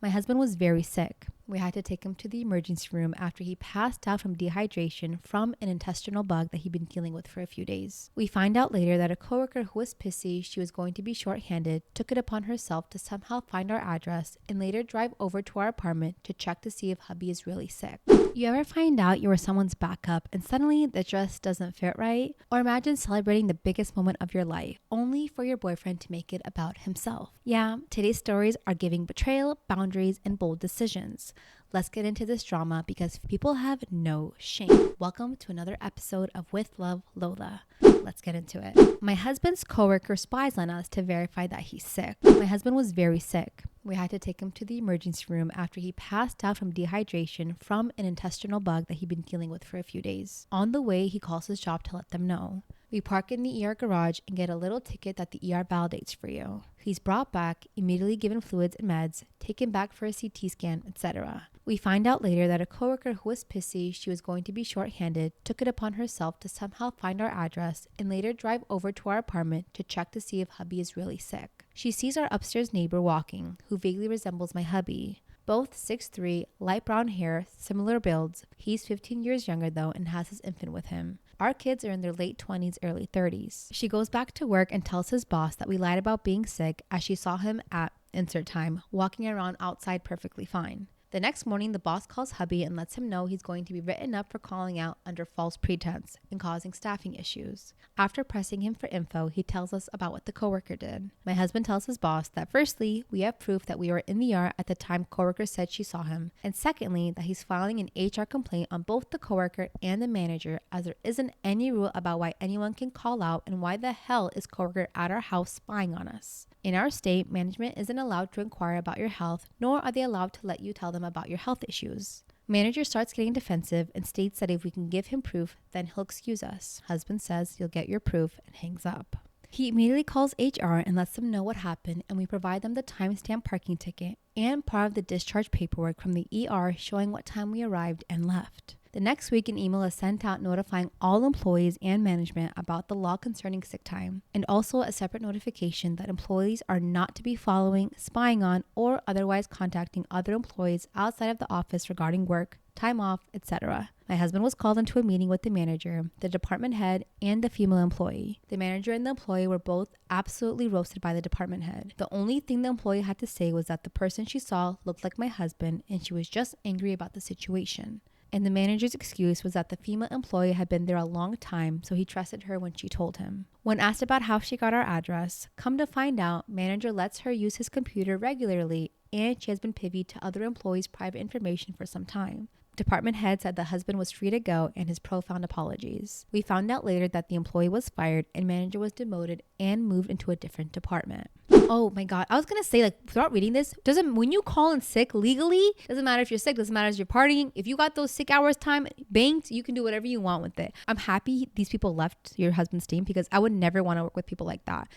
My husband was very sick. We had to take him to the emergency room after he passed out from dehydration from an intestinal bug that he'd been dealing with for a few days. We find out later that a coworker who was pissy she was going to be shorthanded took it upon herself to somehow find our address and later drive over to our apartment to check to see if hubby is really sick. You ever find out you were someone's backup and suddenly the dress doesn't fit right? Or imagine celebrating the biggest moment of your life, only for your boyfriend to make it about himself. Yeah, today's stories are giving betrayal, boundaries, and bold decisions. Let's get into this drama because people have no shame. Welcome to another episode of With Love, Lola. Let's get into it. My husband's coworker spies on us to verify that he's sick. My husband was very sick. We had to take him to the emergency room after he passed out from dehydration from an intestinal bug that he'd been dealing with for a few days. On the way, he calls his job to let them know. We park in the ER garage and get a little ticket that the ER validates for you. He's brought back, immediately given fluids and meds, taken back for a CT scan, etc. We find out later that a coworker who was pissy she was going to be shorthanded took it upon herself to somehow find our address and later drive over to our apartment to check to see if hubby is really sick. She sees our upstairs neighbor walking, who vaguely resembles my hubby. Both 6'3", light brown hair, similar builds. He's 15 years younger though and has his infant with him. Our kids are in their late 20s, early 30s. She goes back to work and tells his boss that we lied about being sick as she saw him at insert time walking around outside perfectly fine. The next morning, the boss calls hubby and lets him know he's going to be written up for calling out under false pretense and causing staffing issues. After pressing him for info, he tells us about what the coworker did. My husband tells his boss that firstly, we have proof that we were in the ER at the time coworker said she saw him, and secondly, that he's filing an HR complaint on both the coworker and the manager as there isn't any rule about why anyone can call out and why the hell is coworker at our house spying on us. In our state, management isn't allowed to inquire about your health, nor are they allowed to let you tell them about your health issues. Manager starts getting defensive and states that if we can give him proof, then he'll excuse us. Husband says, "You'll get your proof," and hangs up. He immediately calls HR and lets them know what happened, and we provide them the timestamp parking ticket and part of the discharge paperwork from the ER showing what time we arrived and left. The next week, an email is sent out notifying all employees and management about the law concerning sick time, and also a separate notification that employees are not to be following, spying on, or otherwise contacting other employees outside of the office regarding work, time off, etc. My husband was called into a meeting with the manager, the department head, and the female employee. The manager and the employee were both absolutely roasted by the department head. The only thing the employee had to say was that the person she saw looked like my husband and she was just angry about the situation. And the manager's excuse was that the female employee had been there a long time, so he trusted her when she told him. When asked about how she got our address, come to find out, manager lets her use his computer regularly and she has been privy to other employees' private information for some time. Department head said the husband was free to go and his profound apologies. We found out later that the employee was fired and manager was demoted and moved into a different department. Oh my God. I was going to say, without reading this, when you call in sick legally, doesn't matter if you're sick, doesn't matter if you're partying. If you got those sick hours time banked, you can do whatever you want with it. I'm happy these people left your husband's team because I would never want to work with people like that.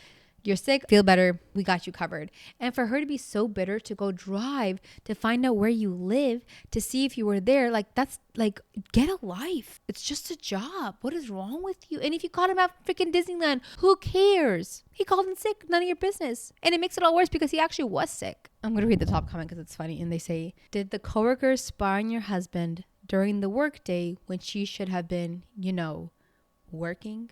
You're sick, feel better, we got you covered. And for her to be so bitter to go drive to find out where you live, to see if you were there, that's get a life. It's just a job. What is wrong with you? And if you caught him at freaking Disneyland, who cares? He called in sick, none of your business. And it makes it all worse because he actually was sick. I'm going to read the top comment because it's funny. And they say, did the coworker spy on your husband during the workday when she should have been, working?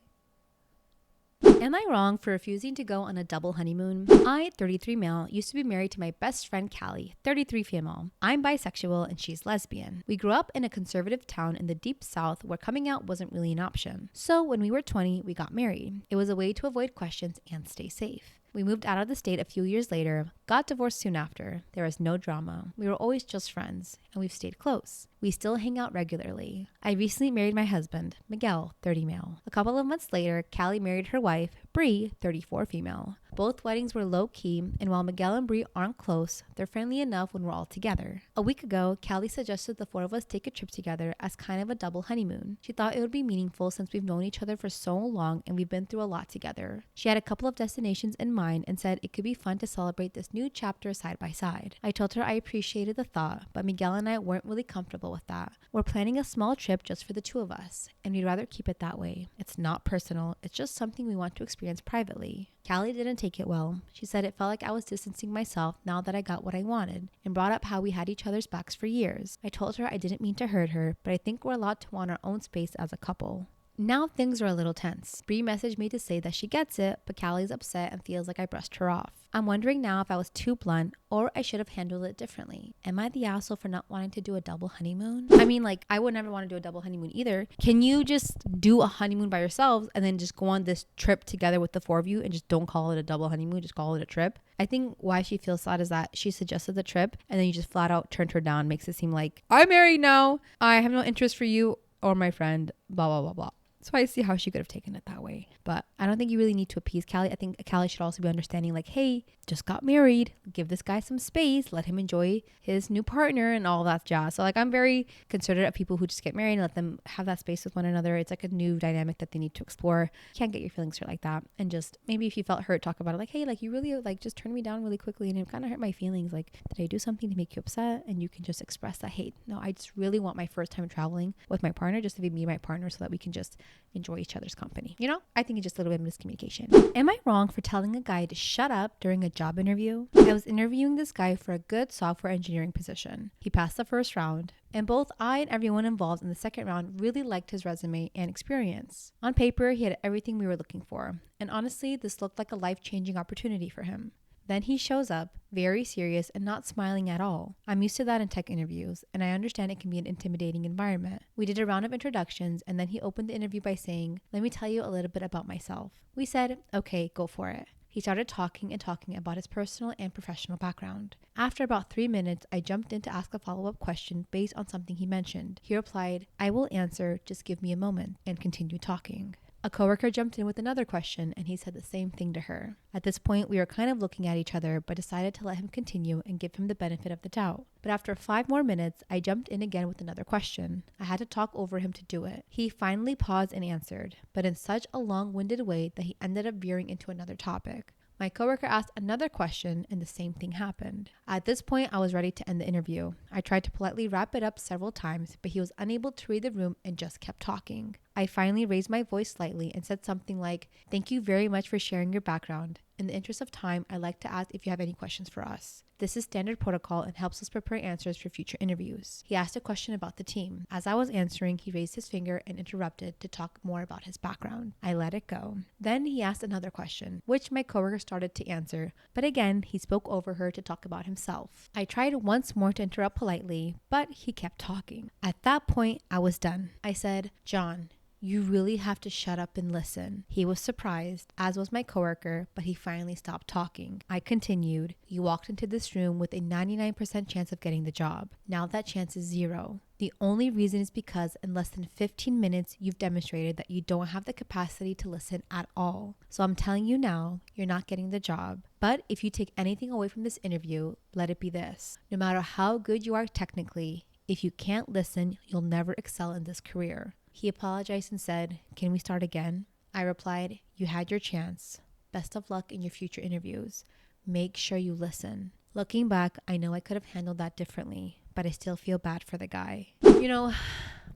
Am I wrong for refusing to go on a double honeymoon? I, 33 male, used to be married to my best friend Callie, 33 female. I'm bisexual and she's lesbian. We grew up in a conservative town in the deep south where coming out wasn't really an option. So when we were 20, we got married. It was a way to avoid questions and stay safe. We moved out of the state a few years later, got divorced soon after. There was no drama. We were always just friends, and we've stayed close. We still hang out regularly. I recently married my husband, Miguel, 30 male. A couple of months later, Callie married her wife, Bree, 34 female. Both weddings were low-key, and while Miguel and Bree aren't close, they're friendly enough when we're all together. A week ago, Callie suggested the four of us take a trip together as kind of a double honeymoon. She thought it would be meaningful since we've known each other for so long and we've been through a lot together. She had a couple of destinations in mind and said it could be fun to celebrate this new chapter side by side. I told her I appreciated the thought, but Miguel and I weren't really comfortable with that. We're planning a small trip just for the two of us, and we'd rather keep it that way. It's not personal, it's just something we want to experience experience privately. Callie didn't take it well. She said it felt like I was distancing myself now that I got what I wanted, and brought up how we had each other's backs for years. I told her I didn't mean to hurt her, but I think we're allowed to want our own space as a couple. Now things are a little tense. Bree messaged me to say that she gets it, but Callie's upset and feels like I brushed her off. I'm wondering now if I was too blunt or I should have handled it differently. Am I the asshole for not wanting to do a double honeymoon? I mean, like, I would never want to do a double honeymoon either. Can you just do a honeymoon by yourselves and then just go on this trip together with the four of you and just don't call it a double honeymoon, just call it a trip? I think why she feels sad is that she suggested the trip and then you just flat out turned her down, makes it seem like, I'm married now, I have no interest for you or my friend, blah, blah, blah, blah. So I see how she could have taken it that way. But I don't think you really need to appease Callie. I think Callie should also be understanding, like, hey, just got married. Give this guy some space. Let him enjoy his new partner and all that jazz. So, like, I'm very considerate of people who just get married and let them have that space with one another. It's like a new dynamic that they need to explore. You can't get your feelings hurt like that. And just maybe if you felt hurt, talk about it. Like, hey, like, you really, like, just turned me down really quickly and it kind of hurt my feelings. Like, did I do something to make you upset? And you can just express that, hey, no, I just really want my first time traveling with my partner just to be me and my partner so that we can just enjoy each other's company. You know, I think it's just a little bit of miscommunication. Am I wrong for telling a guy to shut up during a job interview? I was interviewing this guy for a good software engineering position. He passed the first round, and both I and everyone involved in the second round really liked his resume and experience. On paper, he had everything we were looking for, and honestly, this looked like a life-changing opportunity for him. Then he shows up, very serious and not smiling at all. I'm used to that in tech interviews, and I understand it can be an intimidating environment. We did a round of introductions, and then he opened the interview by saying, let me tell you a little bit about myself. We said, okay, go for it. He started talking about his personal and professional background. After about 3 minutes, I jumped in to ask a follow-up question based on something he mentioned. He replied, I will answer, just give me a moment, and continued talking. A coworker jumped in with another question and he said the same thing to her. At this point, we were kind of looking at each other, but decided to let him continue and give him the benefit of the doubt. But after 5 more minutes, I jumped in again with another question. I had to talk over him to do it. He finally paused and answered, but in such a long-winded way that he ended up veering into another topic. My coworker asked another question and the same thing happened. At this point, I was ready to end the interview. I tried to politely wrap it up several times, but he was unable to read the room and just kept talking. I finally raised my voice slightly and said something like, thank you very much for sharing your background. In the interest of time, I'd like to ask if you have any questions for us. This is standard protocol and helps us prepare answers for future interviews. He asked a question about the team. As I was answering, he raised his finger and interrupted to talk more about his background. I let it go. Then he asked another question, which my coworker started to answer, but again, he spoke over her to talk about himself. I tried once more to interrupt politely, but he kept talking. At that point, I was done. I said, John, you really have to shut up and listen. He was surprised, as was my coworker, but he finally stopped talking. I continued, you walked into this room with a 99% chance of getting the job. Now that chance is 0. The only reason is because in less than 15 minutes, you've demonstrated that you don't have the capacity to listen at all. So I'm telling you now, you're not getting the job. But if you take anything away from this interview, let it be this. No matter how good you are technically, if you can't listen, you'll never excel in this career. He apologized and said, can we start again? I replied, you had your chance. Best of luck in your future interviews. Make sure you listen. Looking back, I know I could have handled that differently, but I still feel bad for the guy. You know,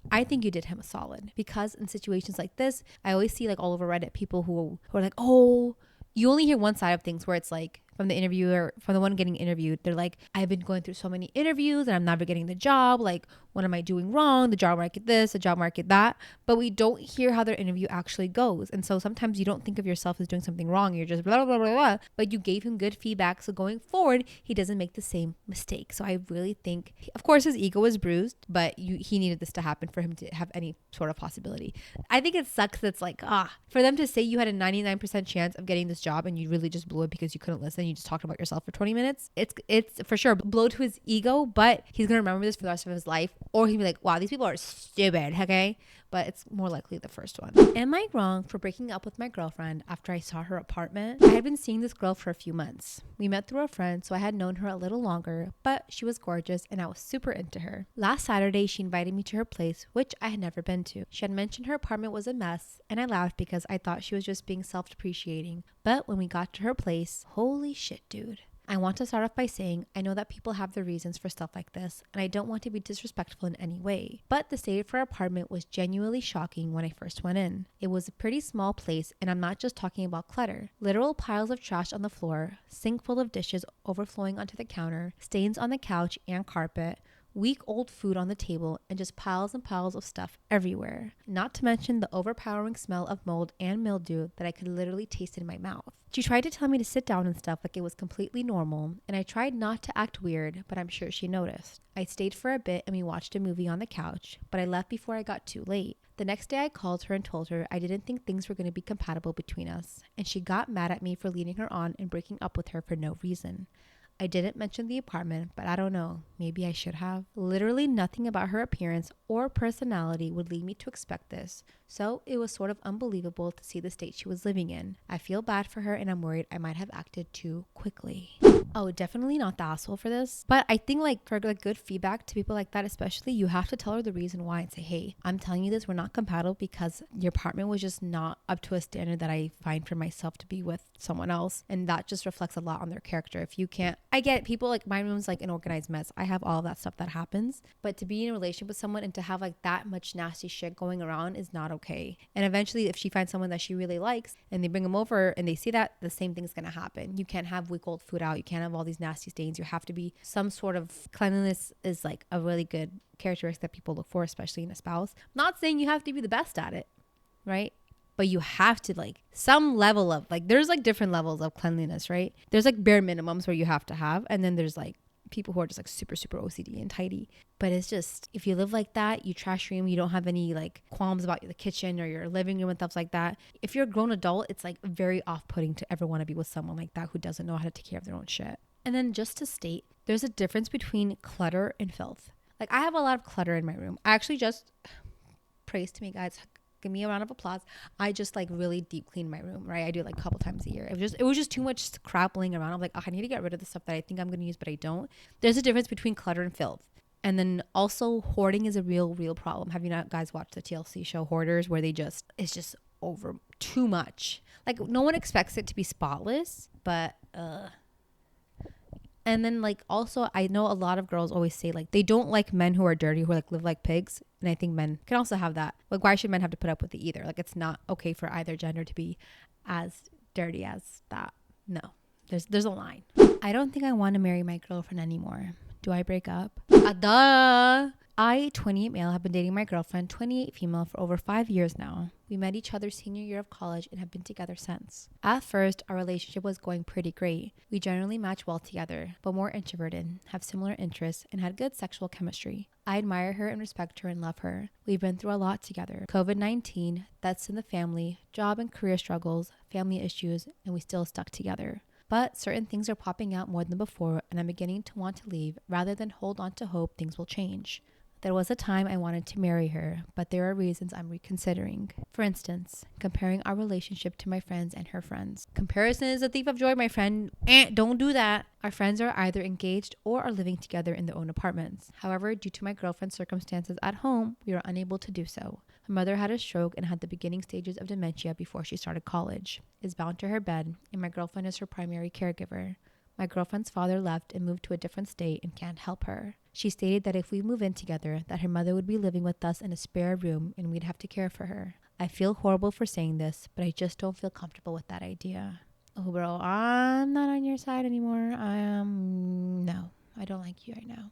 I think you did him a solid because in situations like this, I always see like all over Reddit people who are like, oh, you only hear one side of things where it's like, from the interviewer, from the one getting interviewed, they're like, I've been going through so many interviews and I'm never getting the job. Like, what am I doing wrong? The job market this, the job market that. But we don't hear how their interview actually goes. And so sometimes you don't think of yourself as doing something wrong. You're just blah, blah, blah, blah. But you gave him good feedback. So going forward, he doesn't make the same mistake. So I really think, of course, his ego was bruised, but he needed this to happen for him to have any sort of possibility. I think it sucks that's like, for them to say you had a 99% chance of getting this job and you really just blew it because you couldn't listen. You just talked about yourself for 20 minutes. It's for sure a blow to his ego, but he's going to remember this for the rest of his life. Or he'll be like, wow, these people are stupid, okay? But it's more likely the first one. Am I wrong for breaking up with my girlfriend after I saw her apartment? I had been seeing this girl for a few months. We met through a friend, so I had known her a little longer, but she was gorgeous and I was super into her. Last Saturday, she invited me to her place, which I had never been to. She had mentioned her apartment was a mess, and I laughed because I thought she was just being self-depreciating. But when we got to her place, holy shit, dude. I want to start off by saying I know that people have their reasons for stuff like this, and I don't want to be disrespectful in any way. But the state of her apartment was genuinely shocking when I first went in. It was a pretty small place, and I'm not just talking about clutter. Literal piles of trash on the floor, sink full of dishes overflowing onto the counter, stains on the couch and carpet, week old food on the table, and just piles and piles of stuff everywhere. Not to mention the overpowering smell of mold and mildew that I could literally taste in my mouth. She tried to tell me to sit down and stuff like it was completely normal, and I tried not to act weird, but I'm sure she noticed. I stayed for a bit and we watched a movie on the couch, but I left before I got too late. The next day I called her and told her I didn't think things were going to be compatible between us, and she got mad at me for leading her on and breaking up with her for no reason. I didn't mention the apartment, but I don't know, maybe I should have. Literally nothing about her appearance or personality would lead me to expect this, so it was sort of unbelievable to see the state she was living in. I feel bad for her and I'm worried I might have acted too quickly. Oh, definitely not the asshole for this, but I think like for like good feedback to people like that especially, you have to tell her the reason why and say, hey, I'm telling you this, we're not compatible because your apartment was just not up to a standard that I find for myself to be with someone else, and that just reflects a lot on their character. If you can't, I get it, people like my room's like an organized mess, I have all of that stuff that happens, but to be in a relationship with someone and to have like that much nasty shit going around is not okay. And eventually if she finds someone that she really likes and they bring them over and they see that, the same thing's gonna happen. You can't have week old food out, you can't have all these nasty stains. You have to be some sort of cleanliness is like a really good characteristic that people look for, especially in a spouse. I'm not saying you have to be the best at it, right? But you have to like some level of like, there's like different levels of cleanliness, right? There's like bare minimums where you have to have, and then there's like people who are just like super OCD and tidy. But it's just, if you live like that, you trash your room, you don't have any like qualms about the kitchen or your living room and stuff like that. If you're a grown adult, it's like very off-putting to ever want to be with someone like that who doesn't know how to take care of their own shit. And then just to state, there's a difference between clutter and filth. Like I have a lot of clutter in my room. I actually just, praise to me guys, give me a round of applause. I just like really deep clean my room, right? I do it like a couple times a year. It was just too much crap laying around. I'm like, oh, I need to get rid of the stuff that I think I'm going to use, but I don't. There's a difference between clutter and filth. And then also hoarding is a real problem. Have you not guys watched the TLC show Hoarders, where it's just over too much. Like no one expects it to be spotless, but and then like also I know a lot of girls always say like they don't like men who are dirty, who like live like pigs. And I think men can also have that. Like why should men have to put up with it either? Like it's not okay for either gender to be as dirty as that. No, there's a line. I don't think I want to marry my girlfriend anymore. Do I break up? Duh. I, 28 male, have been dating my girlfriend, 28 female, for over 5 years now. We met each other senior year of college and have been together since. At first, our relationship was going pretty great. We generally match well together, but more introverted, have similar interests, and had good sexual chemistry. I admire her and respect her and love her. We've been through a lot together. COVID-19, deaths in the family, job and career struggles, family issues, and we still stuck together. But certain things are popping out more than before, and I'm beginning to want to leave rather than hold on to hope things will change. There was a time I wanted to marry her, but there are reasons I'm reconsidering. For instance, comparing our relationship to my friends and her friends. Comparison is a thief of joy, my friend. Don't do that. Our friends are either engaged or are living together in their own apartments. However, due to my girlfriend's circumstances at home, we were unable to do so. Her mother had a stroke and had the beginning stages of dementia before she started college, is bound to her bed, and my girlfriend is her primary caregiver. My girlfriend's father left and moved to a different state and can't help her. She stated that if we move in together, that her mother would be living with us in a spare room and we'd have to care for her. I feel horrible for saying this, but I just don't feel comfortable with that idea. Oh, bro, I'm not on your side anymore. No, I don't like you right now.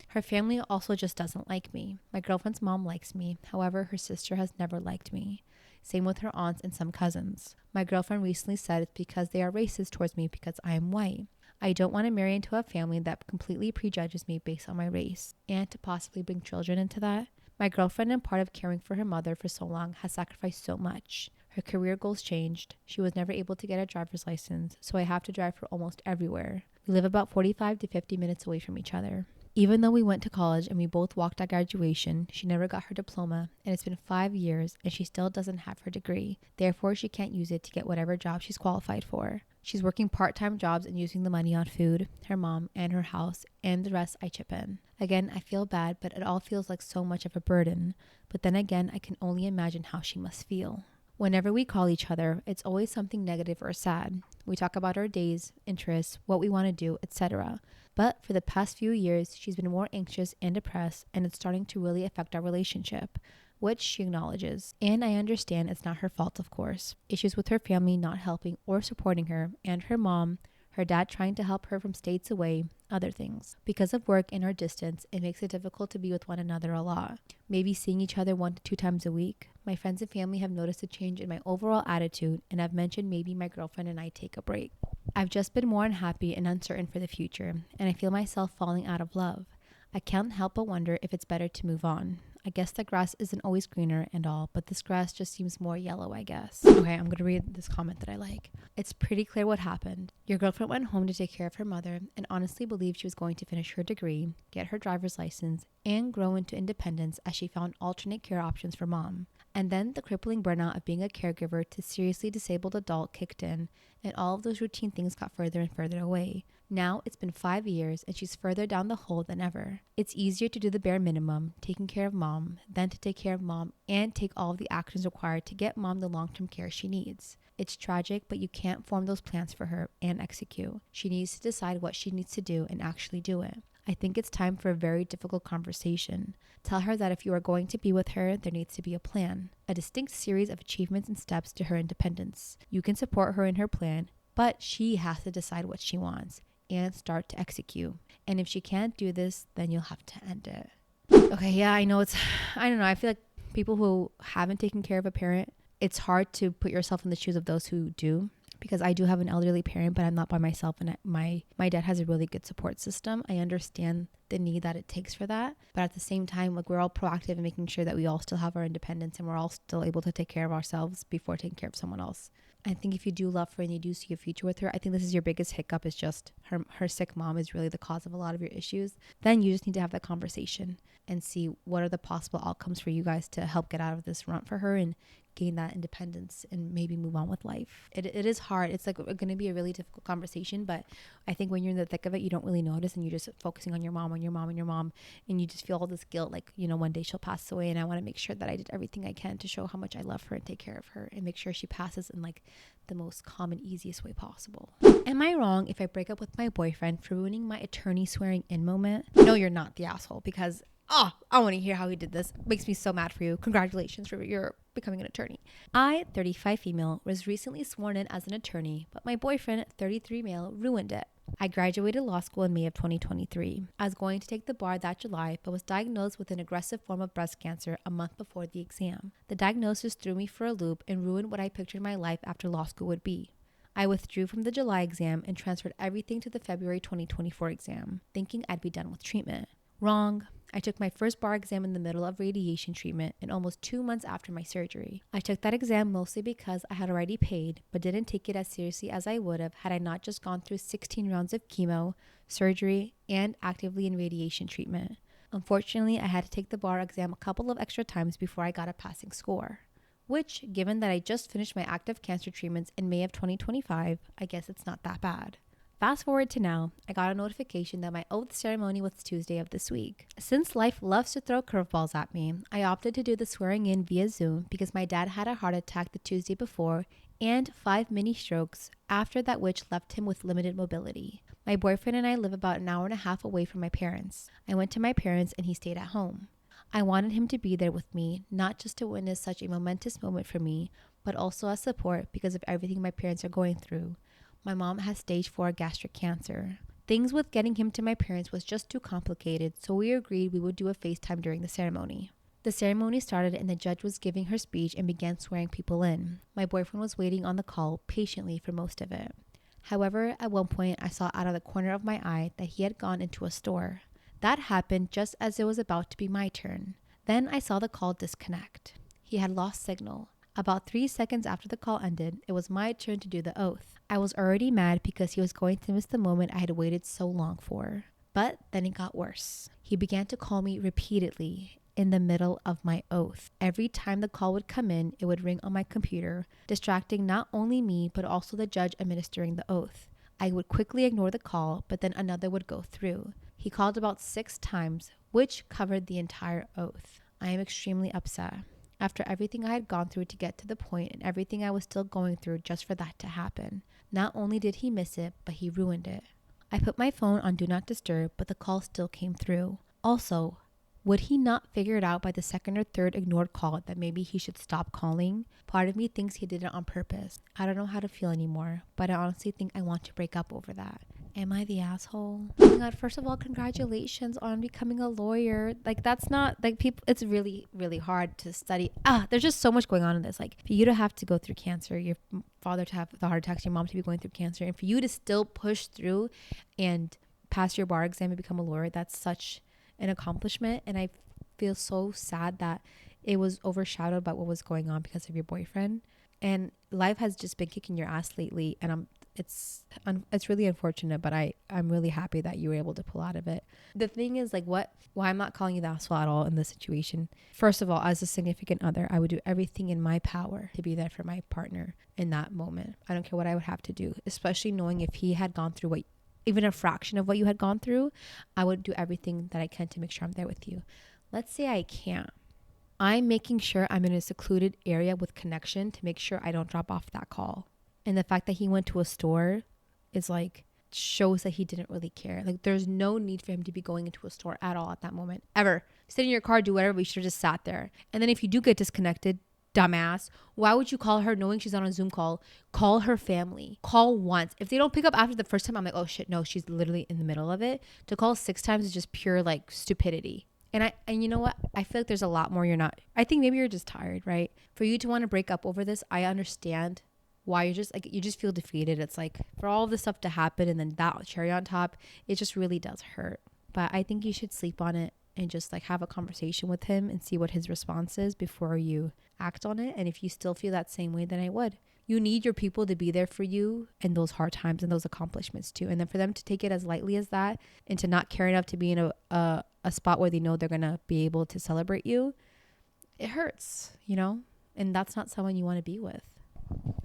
Her family also just doesn't like me. My girlfriend's mom likes me. However, her sister has never liked me. Same with her aunts and some cousins. My girlfriend recently said it's because they are racist towards me because I am white. I don't want to marry into a family that completely prejudges me based on my race, and to possibly bring children into that. My girlfriend, and part of caring for her mother for so long, has sacrificed so much. Her career goals changed. She was never able to get a driver's license, so I have to drive her almost everywhere. We live about 45 to 50 minutes away from each other. Even though we went to college and we both walked at graduation, she never got her diploma, and it's been 5 years and she still doesn't have her degree. Therefore, she can't use it to get whatever job she's qualified for. She's working part-time jobs and using the money on food, her mom, and her house, and the rest I chip in. Again, I feel bad, but it all feels like so much of a burden. But then again, I can only imagine how she must feel. Whenever we call each other, it's always something negative or sad. We talk about our days, interests, what we want to do, etc. But for the past few years, she's been more anxious and depressed, and it's starting to really affect our relationship, which she acknowledges. And I understand it's not her fault, of course. Issues with her family not helping or supporting her, and her mom, her dad trying to help her from states away, other things. Because of work and our distance, it makes it difficult to be with one another a lot. Maybe seeing each other 1 to 2 times a week. My friends and family have noticed a change in my overall attitude, and I've mentioned maybe my girlfriend and I take a break. I've just been more unhappy and uncertain for the future, and I feel myself falling out of love. I can't help but wonder if it's better to move on. I guess the grass isn't always greener and all, but this grass just seems more yellow, I guess. Okay, I'm gonna read this comment that I like. It's pretty clear what happened. Your girlfriend went home to take care of her mother and honestly believed she was going to finish her degree, get her driver's license, and grow into independence as she found alternate care options for mom. And then the crippling burnout of being a caregiver to seriously disabled adult kicked in, and all of those routine things got further and further away. Now it's been 5 years and she's further down the hole than ever. It's easier to do the bare minimum, taking care of mom, than to take care of mom and take all of the actions required to get mom the long-term care she needs. It's tragic, but you can't form those plans for her and execute. She needs to decide what she needs to do and actually do it. I think it's time for a very difficult conversation. Tell her that if you are going to be with her, there needs to be a plan, a distinct series of achievements and steps to her independence. You can support her in her plan, but she has to decide what she wants and start to execute. And if she can't do this, then you'll have to end it. Okay, yeah, I know I don't know. I feel like people who haven't taken care of a parent, it's hard to put yourself in the shoes of those who do. Because I do have an elderly parent, but I'm not by myself, and my dad has a really good support system. I understand the need that it takes for that, but at the same time, like, we're all proactive in making sure that we all still have our independence and we're all still able to take care of ourselves before taking care of someone else. I think if you do love her and you do see a future with her, I think this is your biggest hiccup, is just her sick mom is really the cause of a lot of your issues. Then you just need to have that conversation and see what are the possible outcomes for you guys to help get out of this rut for her and gain that independence and maybe move on with life. It is hard. It's like going to be a really difficult conversation, but I think when you're in the thick of it, you don't really notice, and you're just focusing on your mom, and you just feel all this guilt, like, you know, one day she'll pass away, and I want to make sure that I did everything I can to show how much I love her and take care of her and make sure she passes in like the most calm and easiest way possible. Am I wrong if I break up with my boyfriend for ruining my attorney swearing in moment? No, you're not, the asshole, because I want to hear how he did this. Makes me so mad for you. Congratulations for your becoming an attorney. I, 35 female, was recently sworn in as an attorney, but my boyfriend, 33 male, ruined it. I graduated law school in May of 2023. I was going to take the bar that July, but was diagnosed with an aggressive form of breast cancer a month before the exam. The diagnosis threw me for a loop and ruined what I pictured my life after law school would be. I withdrew from the July exam and transferred everything to the February 2024 exam, thinking I'd be done with treatment. Wrong. I took my first bar exam in the middle of radiation treatment and almost 2 months after my surgery. I took that exam mostly because I had already paid, but didn't take it as seriously as I would have had I not just gone through 16 rounds of chemo, surgery, and actively in radiation treatment. Unfortunately, I had to take the bar exam a couple of extra times before I got a passing score. Which, given that I just finished my active cancer treatments in May of 2025, I guess it's not that bad. Fast forward to now, I got a notification that my oath ceremony was Tuesday of this week. Since life loves to throw curveballs at me, I opted to do the swearing in via Zoom because my dad had a heart attack the Tuesday before and 5 mini strokes after that, which left him with limited mobility. My boyfriend and I live about an hour and a half away from my parents. I went to my parents and he stayed at home. I wanted him to be there with me, not just to witness such a momentous moment for me, but also as support because of everything my parents are going through. My mom has stage 4 gastric cancer. Things with getting him to my parents was just too complicated, so we agreed we would do a FaceTime during the ceremony. The ceremony started and the judge was giving her speech and began swearing people in. My boyfriend was waiting on the call patiently for most of it. However, at one point I saw out of the corner of my eye that he had gone into a store. That happened just as it was about to be my turn. Then I saw the call disconnect. He had lost signal. About 3 seconds after the call ended, it was my turn to do the oath. I was already mad because he was going to miss the moment I had waited so long for. But then it got worse. He began to call me repeatedly in the middle of my oath. Every time the call would come in, it would ring on my computer, distracting not only me but also the judge administering the oath. I would quickly ignore the call, but then another would go through. He called about 6 times, which covered the entire oath. I am extremely upset. after everything I had gone through to get to the point and everything I was still going through just for that to happen. Not only did he miss it, but he ruined it. I put my phone on Do Not Disturb, but the call still came through. Also, would he not figure it out by the second or third ignored call that maybe he should stop calling? Part of me thinks he did it on purpose. I don't know how to feel anymore, but I honestly think I want to break up over that. Am I the asshole? Oh my God, first of all, congratulations on becoming a lawyer. Like, that's not, like, people, it's really, really hard to study. There's just so much going on in this. Like, for you to have to go through cancer, your father to have the heart attacks, your mom to be going through cancer, and for you to still push through and pass your bar exam and become a lawyer, that's such an accomplishment. And I feel so sad that it was overshadowed by what was going on because of your boyfriend. And life has just been kicking your ass lately, and it's really unfortunate, but I'm really happy that you were able to pull out of it. The thing is, like, why I'm not calling you the asshole at all in this situation. First of all, as a significant other, I would do everything in my power to be there for my partner in that moment. I don't care what I would have to do, especially knowing if he had gone through even a fraction of what you had gone through. I would do everything that I can to make sure I'm there with you. Let's say I can't. I'm making sure I'm in a secluded area with connection to make sure I don't drop off that call. And the fact that he went to a store is like, shows that he didn't really care. Like, there's no need for him to be going into a store at all at that moment, ever. Sit in your car, do whatever, but you should have just sat there. And then if you do get disconnected, dumbass, why would you call her knowing she's on a Zoom call? Call her family. Call once. If they don't pick up after the first time, I'm like, oh shit, no, she's literally in the middle of it. To call 6 times is just pure like stupidity. And you know what? I feel like there's a lot more you're not. I think maybe you're just tired, right? For you to want to break up over this, I understand why you just feel defeated. It's like, for all of this stuff to happen and then that cherry on top, it just really does hurt. But I think you should sleep on it and just like have a conversation with him and see what his response is before you act on it. And if you still feel that same way, then I would. You need your people to be there for you in those hard times and those accomplishments too. And then for them to take it as lightly as that and to not care enough to be in a spot where they know they're going to be able to celebrate you, it hurts, you know? And that's not someone you want to be with.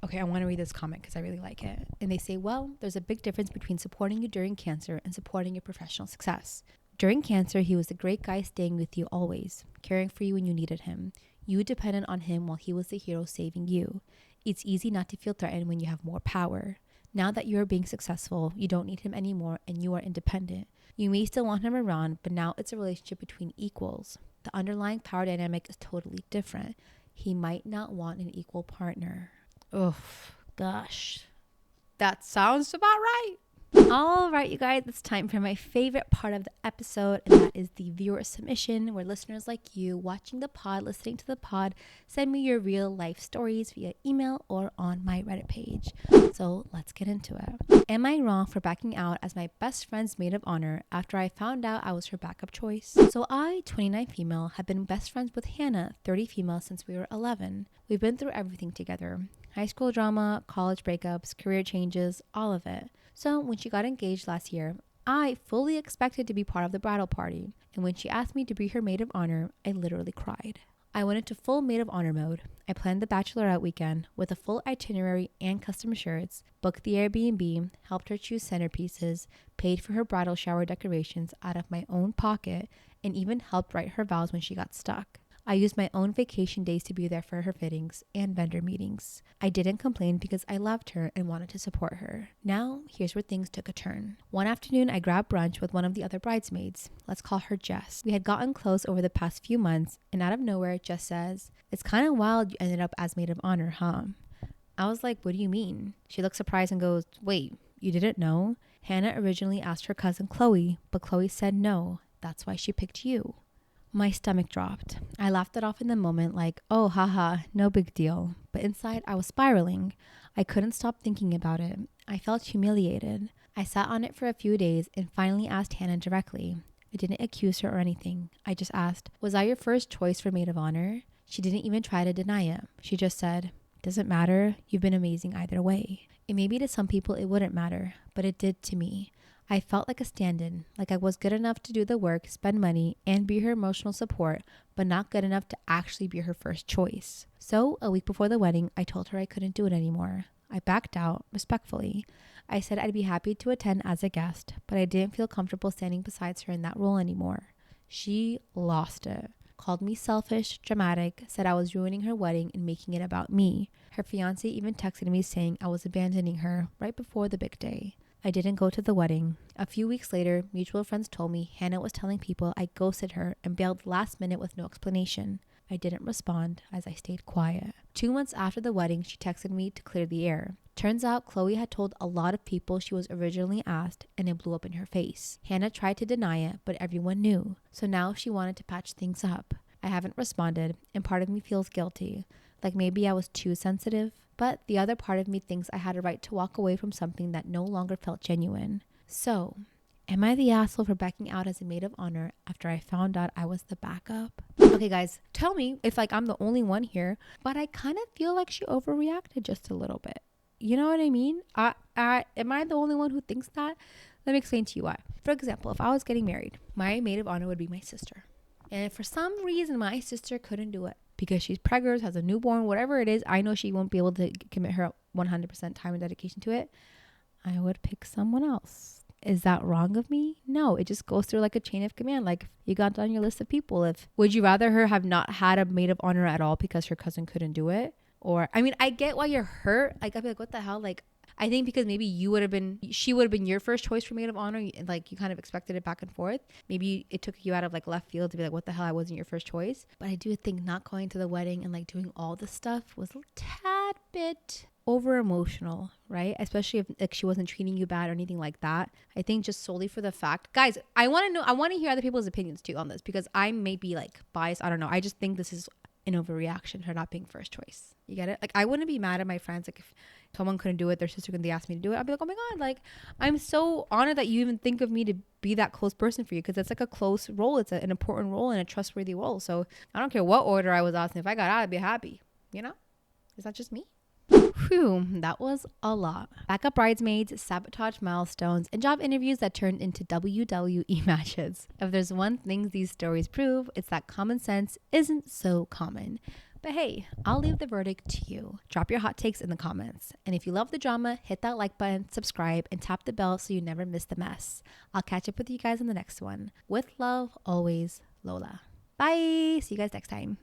Okay, I want to read this comment because I really like it. And they say, well, there's a big difference between supporting you during cancer and supporting your professional success. During cancer, he was the great guy staying with you always, caring for you when you needed him. You depended on him while he was the hero saving you. It's easy not to feel threatened when you have more power. Now that you are being successful, you don't need him anymore and you are independent. You may still want him around, but now it's a relationship between equals. The underlying power dynamic is totally different. He might not want an equal partner. Oh, gosh. That sounds about right. All right, you guys, it's time for my favorite part of the episode, and that is the viewer submission, where listeners like you watching the pod, listening to the pod, send me your real life stories via email or on my Reddit page. So let's get into it. Am I wrong for backing out as my best friend's maid of honor after I found out I was her backup choice? So I, 29 female, have been best friends with Hannah, 30 female, since we were 11. We've been through everything together. High school drama, college breakups, career changes, all of it. So when she got engaged last year, I fully expected to be part of the bridal party. And when she asked me to be her maid of honor, I literally cried. I went into full maid of honor mode. I planned the bachelorette weekend with a full itinerary and custom shirts, booked the Airbnb, helped her choose centerpieces, paid for her bridal shower decorations out of my own pocket, and even helped write her vows when she got stuck. I used my own vacation days to be there for her fittings and vendor meetings. I didn't complain because I loved her and wanted to support her. Now, here's where things took a turn. One afternoon, I grabbed brunch with one of the other bridesmaids. Let's call her Jess. We had gotten close over the past few months, and out of nowhere, Jess says, "It's kind of wild you ended up as maid of honor, huh?" I was like, "What do you mean?" She looked surprised and goes, "Wait, you didn't know?" Hannah originally asked her cousin Chloe, but Chloe said no. That's why she picked you. My stomach dropped. I laughed it off in the moment like, oh, haha, no big deal. But inside, I was spiraling. I couldn't stop thinking about it. I felt humiliated. I sat on it for a few days and finally asked Hannah directly. I didn't accuse her or anything. I just asked, was I your first choice for maid of honor? She didn't even try to deny it. She just said, doesn't matter. You've been amazing either way. And maybe to some people it wouldn't matter, but it did to me. I felt like a stand-in, like I was good enough to do the work, spend money, and be her emotional support, but not good enough to actually be her first choice. So, a week before the wedding, I told her I couldn't do it anymore. I backed out, respectfully. I said I'd be happy to attend as a guest, but I didn't feel comfortable standing beside her in that role anymore. She lost it. called me selfish, dramatic, said I was ruining her wedding and making it about me. Her fiance even texted me saying I was abandoning her right before the big day. I didn't go to the wedding. A few weeks later, mutual friends told me Hannah was telling people I ghosted her and bailed last minute with no explanation. I didn't respond as I stayed quiet. 2 months after the wedding, she texted me to clear the air. Turns out Chloe had told a lot of people she was originally asked, and it blew up in her face. Hannah tried to deny it, but everyone knew. So now she wanted to patch things up. I haven't responded, and part of me feels guilty. Like maybe I was too sensitive. But the other part of me thinks I had a right to walk away from something that no longer felt genuine. So, am I the asshole for backing out as a maid of honor after I found out I was the backup? Okay guys, tell me if I'm the only one here, but I kind of feel like she overreacted just a little bit. You know what I mean? Am I the only one who thinks that? Let me explain to you why. For example, if I was getting married, my maid of honor would be my sister. And if for some reason my sister couldn't do it because she's pregnant, has a newborn, whatever it is, I know she won't be able to commit her 100% time and dedication to it, I would pick someone else. Is that wrong of me? No, it just goes through like a chain of command. Like you got down your list of people. Would you rather her have not had a maid of honor at all because her cousin couldn't do it? Or, I mean, I get why you're hurt. Like, I'd be like, what the hell? Like, I think because maybe she would have been your first choice for maid of honor. And like, you kind of expected it back and forth. Maybe it took you out of like left field to be like, what the hell? I wasn't your first choice. But I do think not going to the wedding and like doing all this stuff was a tad bit over emotional, right? Especially if like she wasn't treating you bad or anything like that. I think just solely for the fact, guys, I want to hear other people's opinions too on this because I may be like biased. I don't know. I just think this is an overreaction, her not being first choice. You get it? Like, I wouldn't be mad at my friends. Like, if someone couldn't do it, their sister couldn't, they asked me to do it, I'd be like, oh my God, like, I'm so honored that you even think of me to be that close person for you. Cause it's like a close role. It's an important role and a trustworthy role. So I don't care what order I was asking. If I got out, I'd be happy. You know? Is that just me? Whew, that was a lot. Backup bridesmaids, sabotage milestones, and job interviews that turned into WWE matches. If there's one thing these stories prove, it's that common sense isn't so common. But hey, I'll leave the verdict to you. Drop your hot takes in the comments. And if you love the drama, hit that like button, subscribe, and tap the bell so you never miss the mess. I'll catch up with you guys in the next one. With love, always, Lola. Bye! See you guys next time.